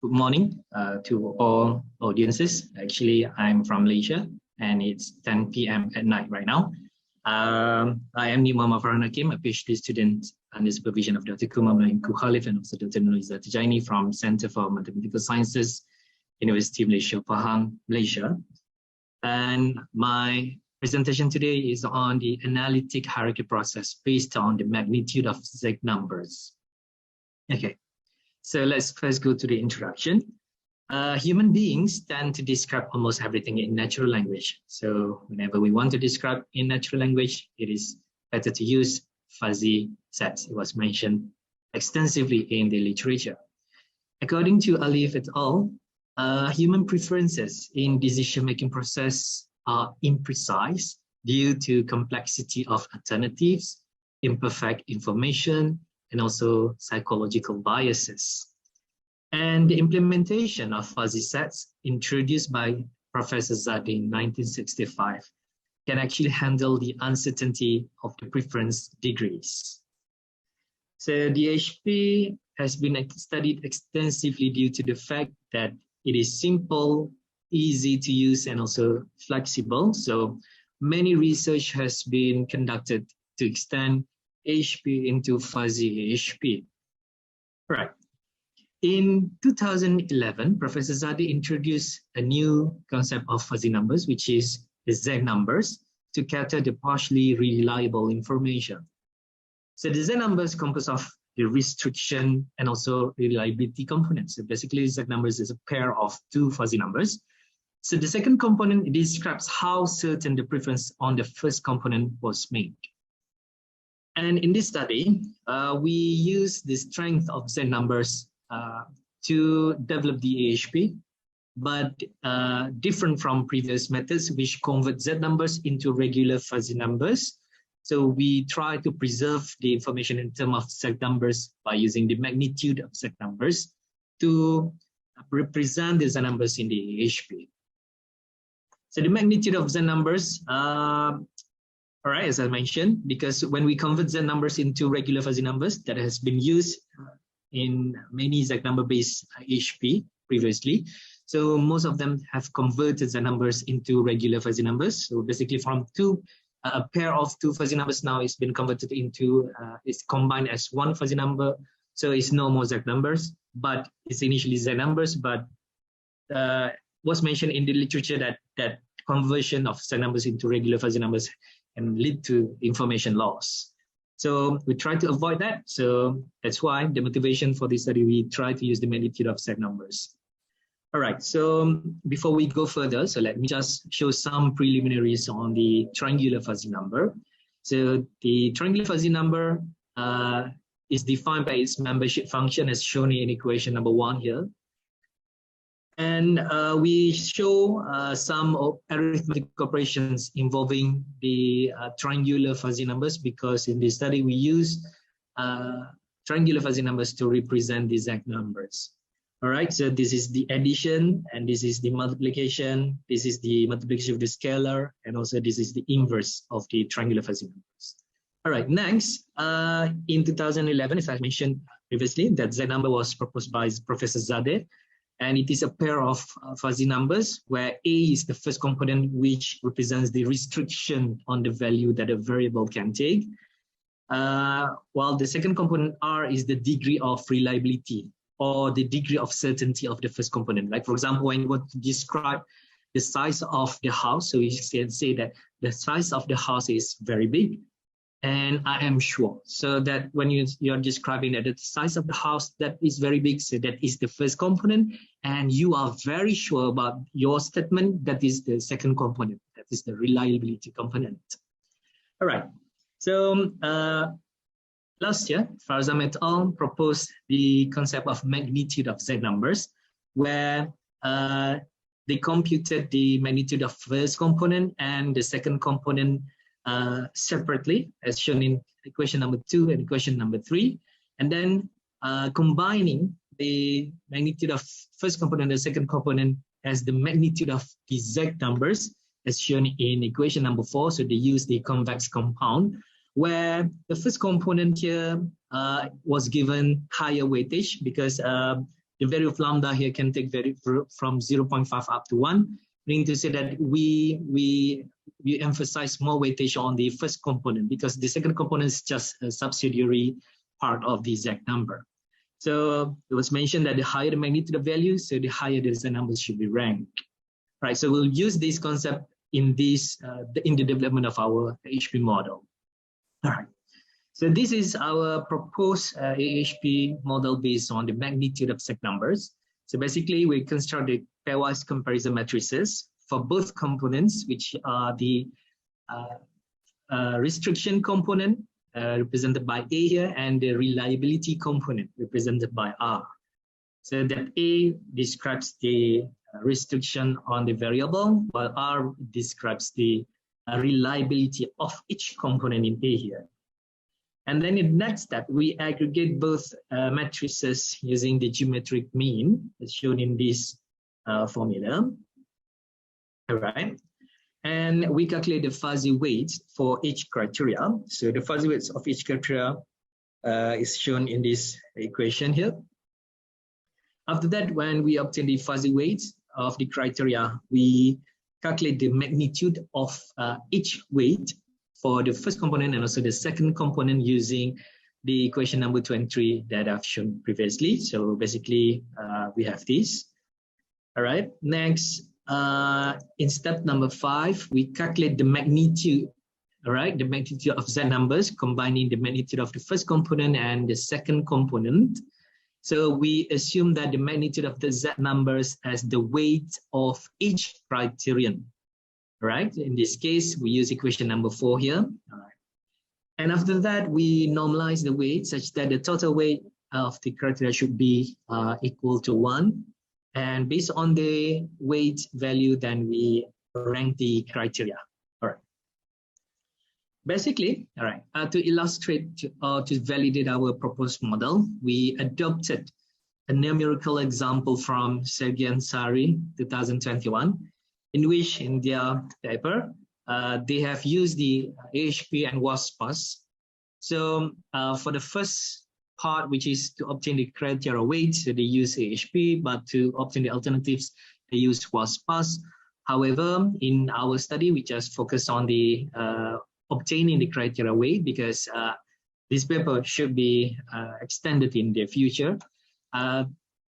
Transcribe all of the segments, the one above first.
Good morning to all audiences. Actually, I'm from Malaysia and it's 10 p.m. at night right now. I am Farhan Hakim, a PhD student under supervision of Dr. Naim and also Dr. Izzati from Center for Mathematical Sciences, University of Malaysia, Pahang, Malaysia. And my presentation today is on the analytic hierarchy process based on the magnitude of Z numbers. Okay. So let's first go to the introduction. Human beings tend to describe almost everything in natural language. So whenever we want to describe in natural language, it is better to use fuzzy sets. It was mentioned extensively in the literature. According to Alif et al., human preferences in decision-making process are imprecise due to complexity of alternatives, imperfect information, and also psychological biases. And the implementation of fuzzy sets introduced by Professor Izzati in 1965 can actually handle the uncertainty of the preference degrees. So the ISAHP has been studied extensively due to the fact that it is simple, easy to use, and also flexible. So many research has been conducted to extend ISAHP into fuzzy ISAHP. Right. In 2011, Professor Izzati introduced a new concept of fuzzy numbers, which is the Z numbers, to capture the partially reliable information. So the Z numbers compose of the restriction and also reliability components. So basically, Z numbers is a pair of two fuzzy numbers. So the second component describes how certain the preference on the first component was made. And in this study, we use the strength of Z numbers to develop the ISAHP, but different from previous methods, which convert Z numbers into regular fuzzy numbers. So we try to preserve the information in terms of Z numbers by using the magnitude of Z numbers to represent the Z numbers in the ISAHP. So the magnitude of Z numbers, all right, as I mentioned, because when we convert Z numbers into regular fuzzy numbers, that has been used in many Z number-based ISAHP previously. So most of them have converted Z numbers into regular fuzzy numbers. So basically from a pair of two fuzzy numbers now it's been converted into, it's combined as one fuzzy number. So it's no more Z numbers, but it's initially Z numbers, but was mentioned in the literature that conversion of Z numbers into regular fuzzy numbers and lead to information loss. So we try to avoid that. So that's why the motivation for this study, we try to use the magnitude of Z numbers. All right, so before we go further, so let me just show some preliminaries on the triangular fuzzy number. So the triangular fuzzy number is defined by its membership function as shown in equation number 1 here. And we show some arithmetic operations involving the triangular fuzzy numbers, because in this study we use triangular fuzzy numbers to represent the Z numbers. All right, so this is the addition, and this is the multiplication. This is the multiplication of the scalar, and also this is the inverse of the triangular fuzzy numbers. All right, next, in 2011, as I mentioned previously, that Z number was proposed by Professor Izzati. And it is a pair of fuzzy numbers where A is the first component, which represents the restriction on the value that a variable can take, while the second component R is the degree of reliability or the degree of certainty of the first component. Like, for example, when you want to describe the size of the house, so you can say that the size of the house is very big, and I am sure. So that when you're describing that the size of the house that is very big, so that is the first component, and you are very sure about your statement, that is the second component, that is the reliability component. All right, so last year, Farhan et al. Proposed the concept of magnitude of Z numbers, where they computed the magnitude of first component and the second component separately, as shown in equation number 2 and equation number 3, and then combining the magnitude of first component and the second component as the magnitude of the Z numbers, as shown in equation number 4. So they use the convex compound, where the first component here was given higher weightage because the value of lambda here can take from 0.5 up to 1, meaning to say that we emphasize more weightage on the first component, because the second component is just a subsidiary part of the exact number. So it was mentioned that the higher the magnitude of value, so the higher the Z numbers should be ranked. Right, so we'll use this concept in this in the development of our AHP model. All right, so this is our proposed AHP model based on the magnitude of Z numbers. So basically, we constructed pairwise comparison matrices for both components, which are the restriction component represented by A here, and the reliability component represented by R. So that A describes the restriction on the variable, while R describes the reliability of each component in A here. And then in the next step, we aggregate both matrices using the geometric mean, as shown in this formula. All right. And we calculate the fuzzy weights for each criteria. So the fuzzy weights of each criteria is shown in this equation here. After that, when we obtain the fuzzy weights of the criteria, we calculate the magnitude of each weight for the first component and also the second component using the equation number 2 and 3 that I've shown previously. So basically, we have this. All right. Next, in step number 5, we calculate the magnitude. All right, the magnitude of Z numbers, combining the magnitude of the first component and the second component. So we assume that the magnitude of the Z numbers as the weight of each criterion. Right? In this case, we use equation number 4 here. All right. And after that, we normalize the weight such that the total weight of the criteria should be equal to 1. And based on the weight value, then we rank the criteria. All right. Basically, all right, to illustrate or to validate our proposed model, we adopted a numerical example from Sergey and Sari, 2021, in which in their paper, they have used the AHP and WASPAS. So for the first part, which is to obtain the criteria weight, so they use AHP, but to obtain the alternatives, they use WASPAS. However, in our study, we just focus on the obtaining the criteria weight, because this paper should be extended in the future.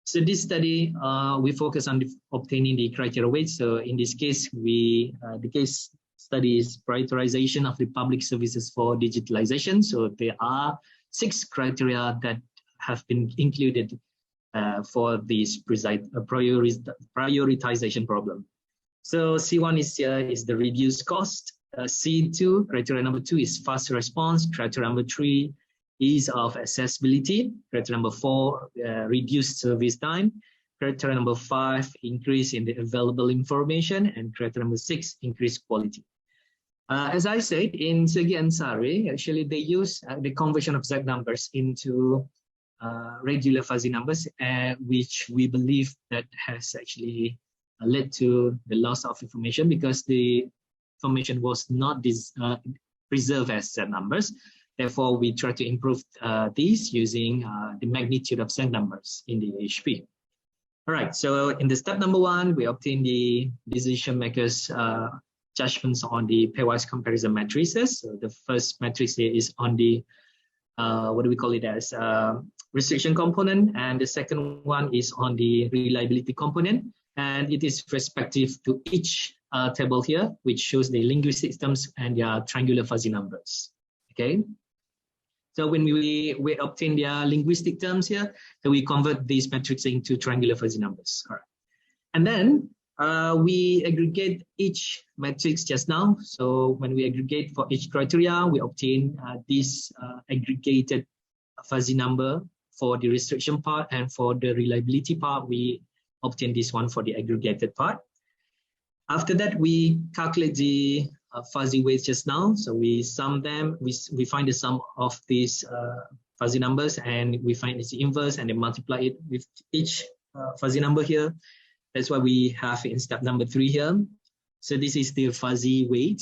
So this study, we focus on obtaining the criteria weight. So in this case, the case study is prioritization of the public services for digitalization. So there are 6 criteria that have been included for this prioritization problem. So C1 is the reduced cost. C2, criteria number 2 is fast response. Criteria number 3 ease of accessibility. Criteria number 4, reduced service time. Criteria number 5, increase in the available information. And criteria number 6, increased quality. As I said, in Sergey and Sari, actually they use the conversion of Z numbers into regular fuzzy numbers, which we believe that has actually led to the loss of information, because the information was not preserved as Z numbers. Therefore, we try to improve these using the magnitude of Z numbers in the AHP. All right, so in the step number 1, we obtain the decision makers' judgments on the pairwise comparison matrices. So the first matrix here is on the, what do we call it as, restriction component, and the second one is on the reliability component, and it is respective to each table here, which shows the linguistic terms and their triangular fuzzy numbers. Okay. So when we obtain their linguistic terms here, so we convert these metrics into triangular fuzzy numbers. All right. And then we aggregate each matrix just now. So when we aggregate for each criteria, we obtain this aggregated fuzzy number for the restriction part, and for the reliability part, we obtain this one for the aggregated part. After that, we calculate the fuzzy weights just now. So we sum them, we find the sum of these fuzzy numbers, and we find its inverse, and then multiply it with each fuzzy number here. That's what we have in step number 3 here. So this is the fuzzy weight.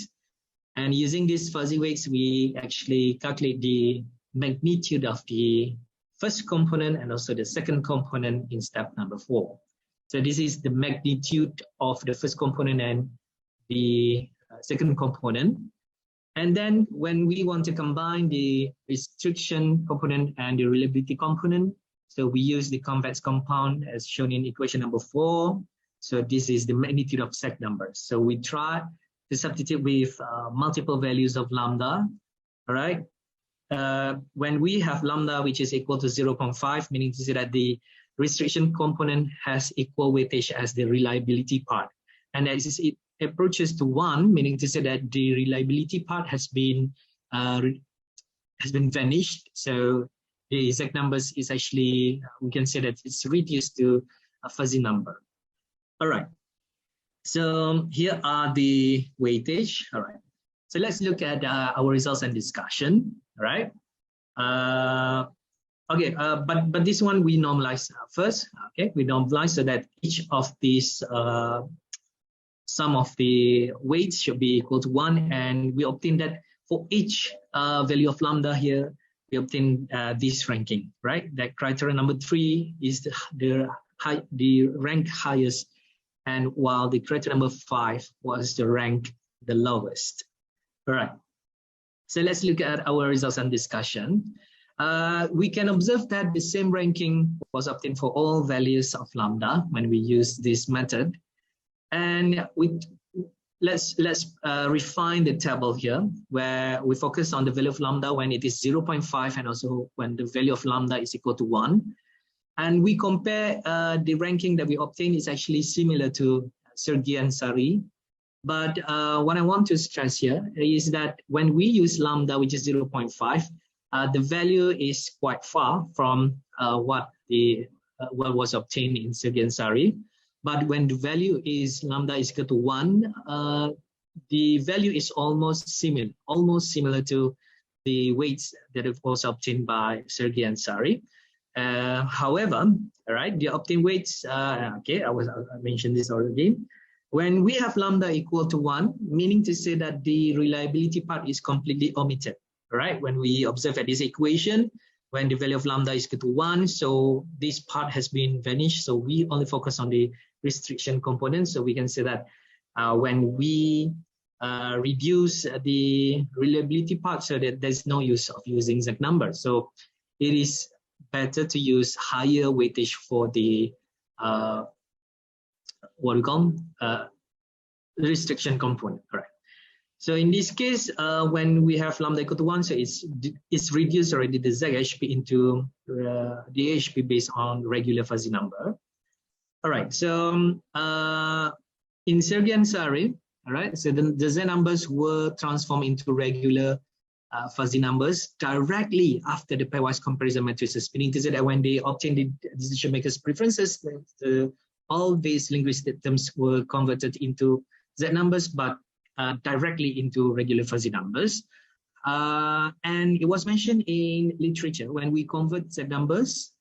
And using these fuzzy weights, we actually calculate the magnitude of the first component and also the second component in step number 4. So this is the magnitude of the first component and the second component. And then when we want to combine the restriction component and the reliability component, so we use the convex compound as shown in equation number 4. So this is the magnitude of Z numbers. So we try to substitute with multiple values of lambda, all right? When we have lambda which is equal to 0.5, meaning to say that the restriction component has equal weightage as the reliability part. And as it approaches to 1, meaning to say that the reliability part has been vanished. So the exact numbers is actually, we can say that it's reduced to a fuzzy number. All right. So here are the weightage. All right. So let's look at our results and discussion. All right. But this one we normalize first. Okay, we normalize so that each of these sum of the weights should be equal to 1, and we obtain that for each value of lambda here, we obtain this ranking, right? That criteria number 3 is the rank highest, and while the criteria number 5 was the rank the lowest. All right. So let's look at our results and discussion. We can observe that the same ranking was obtained for all values of lambda when we use this method. And let's refine the table here, where we focus on the value of lambda when it is 0.5 and also when the value of lambda is equal to 1. And we compare the ranking that we obtain is actually similar to Sergey and Sari. But what I want to stress here is that when we use lambda, which is 0.5, the value is quite far from what was obtained in Sergey and Sari. But when the value is lambda is equal to 1, the value is almost similar to the weights that was obtained by Sergey and Sari. However, all right, the obtained weights, okay, I mentioned this already. When we have lambda equal to 1, meaning to say that the reliability part is completely omitted, all right? When we observe at this equation, when the value of lambda is equal to 1, so this part has been vanished. So we only focus on the restriction component. So we can say that when we reduce the reliability part, so that there's no use of using exact numbers. So it is better to use higher weightage for the what we call restriction component, correct? So in this case, when we have lambda equal to 1, so it's reduced already the ISAHP into the ISAHP based on regular fuzzy number. All right, so in Sergey and Sari, all right, so the Z numbers were transformed into regular fuzzy numbers directly after the pairwise comparison matrices, meaning to say that when they obtained the decision makers' preferences, all these linguistic terms were converted into Z numbers, but directly into regular fuzzy numbers. And it was mentioned in literature, when we convert Z numbers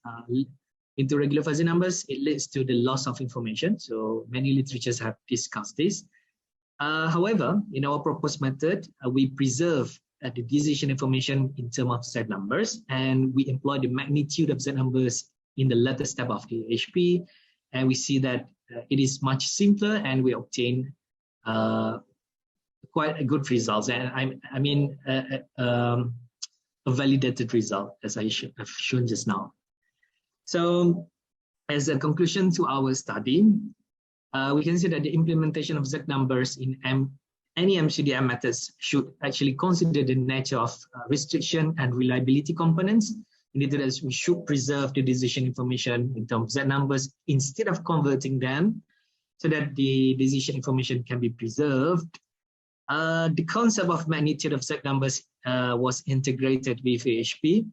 into regular fuzzy numbers, it leads to the loss of information. So many literatures have discussed this. However, in our proposed method, we preserve the decision information in terms of Z numbers, and we employ the magnitude of Z numbers in the latter step of the ISAHP, and we see that it is much simpler, and we obtain quite a good results. And I mean a validated result, as I have shown just now. So as a conclusion to our study, we can see that the implementation of Z numbers in any MCDM methods should actually consider the nature of restriction and reliability components. In other words, we should preserve the decision information in terms of Z numbers instead of converting them, so that the decision information can be preserved. The concept of magnitude of Z numbers was integrated with ISAHP,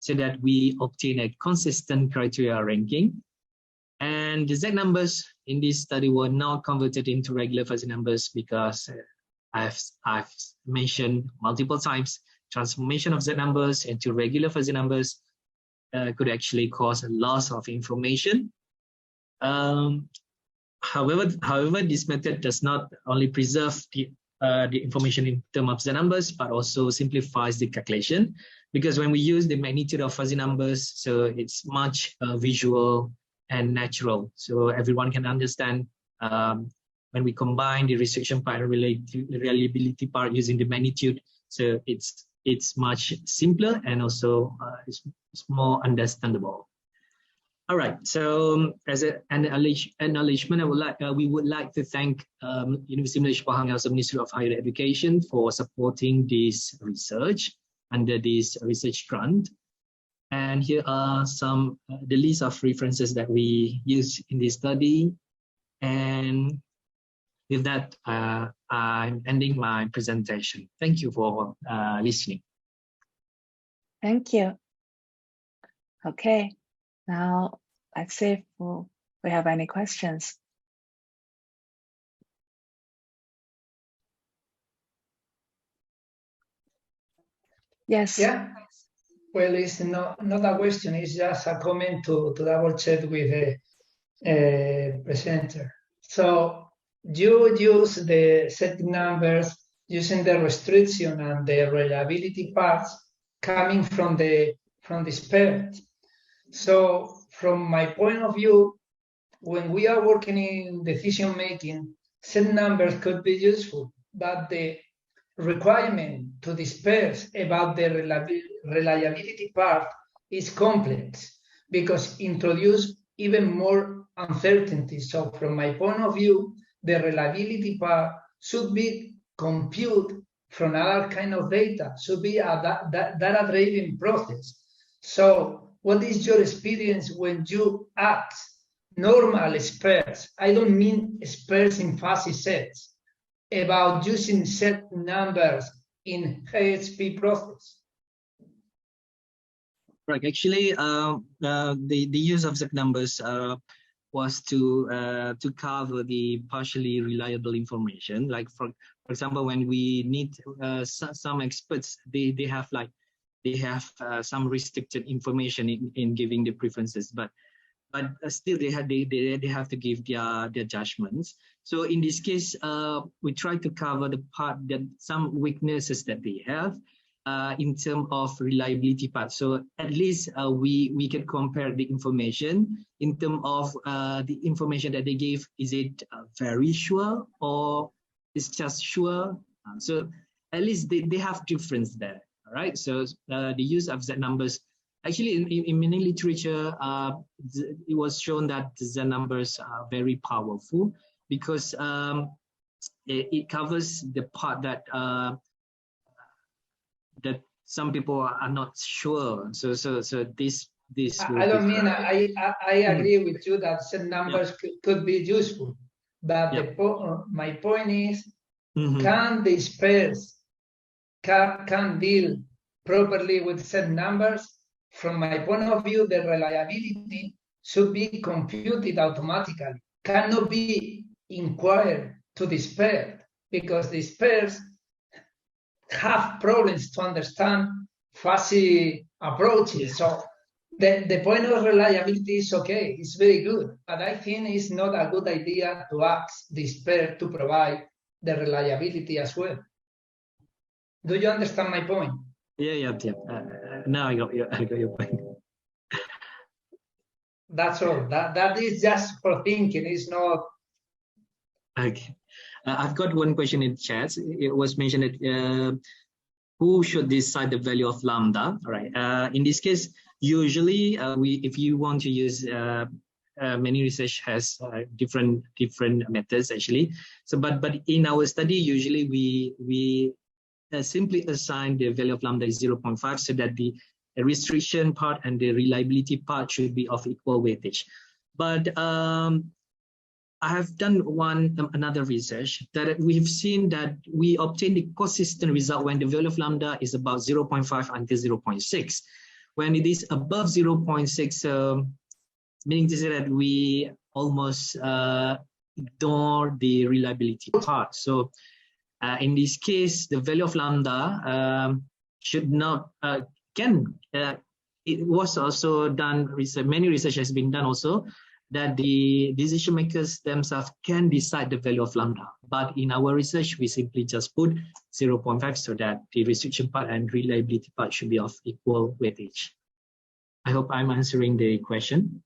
so that we obtain a consistent criteria ranking. And the Z numbers in this study were not converted into regular fuzzy numbers because I've mentioned multiple times, transformation of Z numbers into regular fuzzy numbers could actually cause a loss of information. However, this method does not only preserve the the information in terms of the numbers, but also simplifies the calculation. Because when we use the magnitude of fuzzy numbers, so it's much visual and natural. So everyone can understand when we combine the restriction part and reliability part using the magnitude. So it's much simpler and also it's more understandable. All right. So as an acknowledgement, we would like to thank University of Malaysia Pahang as the Ministry of Higher Education for supporting this research under this research grant. And here are some the list of references that we use in this study. And with that, I'm ending my presentation. Thank you for listening. Thank you. Okay, now let's see if we have any questions. Yes. Yeah. Well, it's not a question, it's just a comment to double check with the presenter. So you use the set numbers using the restriction and the reliability parts coming from the spare. So from my point of view, when we are working in decision making, set numbers could be useful, but the requirement to disperse about the reliability part is complex because introduce even more uncertainty. So from my point of view, the reliability part should be computed from other kind of data, should be a data-driven process. So what is your experience when you ask normal spares? I don't mean spares in fuzzy sets, about using set numbers in HSP process. Right. Actually, the use of set numbers was to cover the partially reliable information. Like for example, when we need some experts, they have some restricted information in giving the preferences, but still they have to give their judgments. So in this case, we try to cover the part that some weaknesses that they have in terms of reliability part. So at least we can compare the information in terms of the information that they gave. Is it very sure or it's just sure? So at least they have difference there. All right. So the use of Z numbers. Actually, in many literature, it was shown that the Z numbers are very powerful because it covers the part that that some people are not sure. So this. I don't mean I agree with you that Z numbers could be useful, but my point is, can the spares can deal properly with Z numbers? From my point of view, the reliability should be computed automatically, cannot be inquired to the spare, because the spares have problems to understand fuzzy approaches. So the point of reliability is okay, it's very good, but I think it's not a good idea to ask the spare to provide the reliability as well. Do you understand my point? Yeah. Now I got your point. That's all. That is just for thinking. It's not. Okay. I've got one question in chat. It was mentioned that who should decide the value of lambda? All right. In this case, usually if you want to use many research has different methods actually. So but in our study, usually we simply assign the value of lambda is 0.5 so that the restriction part and the reliability part should be of equal weightage. But I have done another research that we've seen that we obtain the consistent result when the value of lambda is about 0.5 until 0.6. When it is above 0.6, meaning to say that we almost ignore the reliability part. So in this case, the value of lambda should not it was also done. Many research has been done also that the decision makers themselves can decide the value of lambda. But in our research, we simply just put 0.5 so that the restriction part and reliability part should be of equal weightage. I hope I'm answering the question.